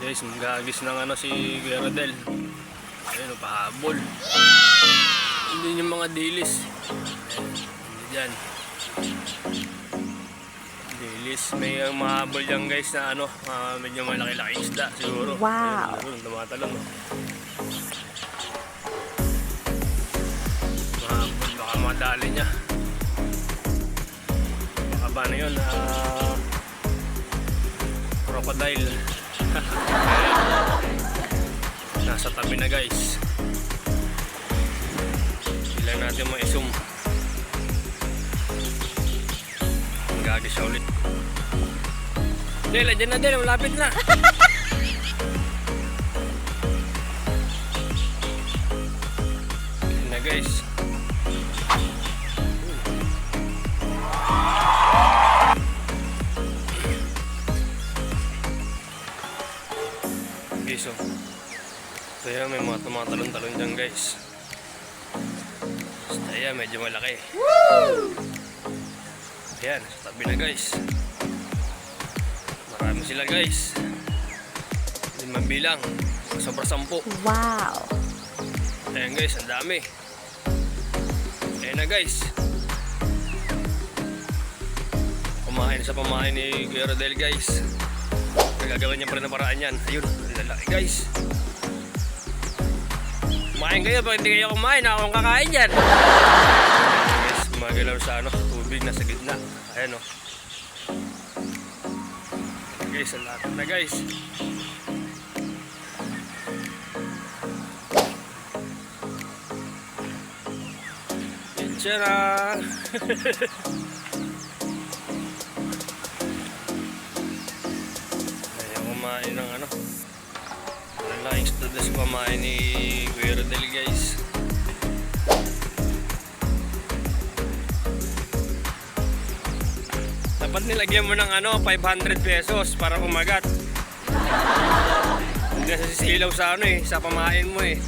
Guys, magagis ng ano si Kuya Rodel. Ayun, pahabol. Hindi yung mga dilis. Hindi dyan. Dilis. May mahabol dyan guys na ano, medyo malaki-laki isda siguro. Wow. Ayun, tumatalon. Mahabol, baka madali niya. Baka ba na yun? Crocodile. Nasa tabi na guys. Ilan natin ma-isum. Gagi siya ulit. Del, dyan na Del, malapit na. Yan na guys. So, kaya may mga tumatalon-talon dyan guys. Kaya medyo malaki. Ayan, sa tabi na guys. Marami sila guys. 5 bilang. Sobra 10. Wow. Ayan guys, ang dami. Ayan na guys. Kumain sa pamain ni Kuya Rodel guys. Gagawin niya pa rin ang paraan yan. Ayun, lalaki guys. Kumain kayo, pag hindi kayo kumain, ako ang kakain yan. Guys, gumagalaw sa ano, tubig na sa gitna. Ayan o. Guys, ang lapit na guys. Tiyara! Kumain ng ano, malalaking studas kumain ni Kuya Rodel guys. Dapat nilagyan mo ng ano, 500 pesos para kumagat. Hindi na sisilaw sa ano eh, sa pamain mo eh.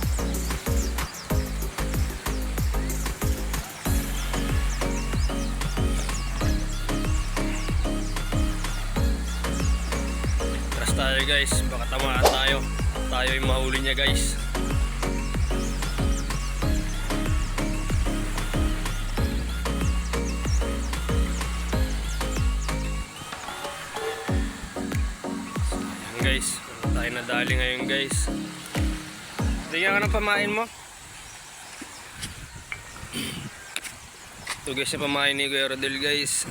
Tayo guys, baka tamaan tayo yung mahuli niya guys. Ayan guys, tayo nadali ngayon guys. Tingnan ka ng pamain mo. Ito guys yung pamain ni Kuya Rodel guys.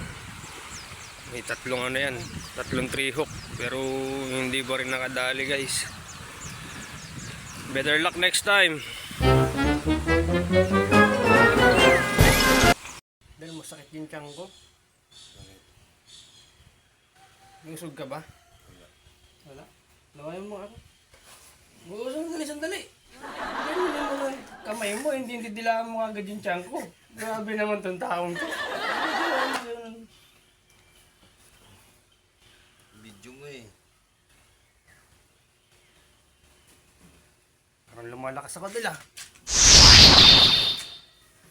May tatlong ano yan, tatlong 3 hook, pero hindi pa rin nakadali guys. Better luck next time. Dahil masakit yung tiyan ko. Nusog ka ba? Wala. Lawayan mo ako. Sandali. Ganyan mo ng kamay mo, hindi dilaan mo agad yung tiyan ko. Grabe naman tong taong to. Video mo eh. Parang lumalakas ako dila.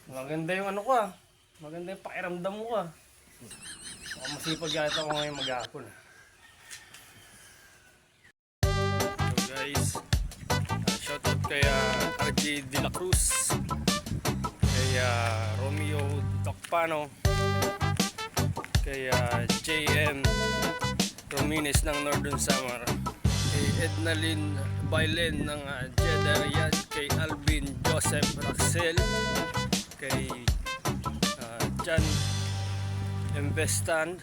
Maganda yung ano ko ah. Maganda yung pakiramdam mo ah. Baka masipag yata ako ngayon maghapon. So guys, shoutout kay RJ De La Cruz, kay Romeo Tocpano, kay JM Romines ng Northern Samar, kay Ednalyn Bailen ng Jeddah Riyadh, kay Alvin Joseph Raxel, kay Jan Investan.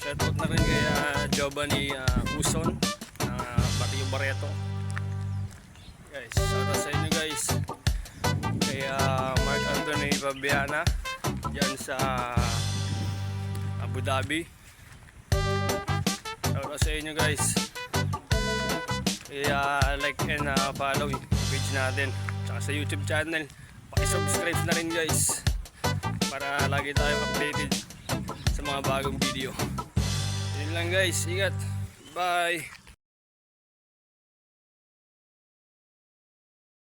Shoutout na rin kay Giovanni Uson ng Barrio Barreto. Guys, shoutout sa inyo guys. Kay Mark Anthony Fabiana dyan sa Abu Dhabi. Shoutout sa inyo guys. Like and follow yung page natin, tsaka sa YouTube channel. Paki-subscribe na rin guys para lagi tayong updated sa mga bagong video. Yun lang guys, ingat, bye.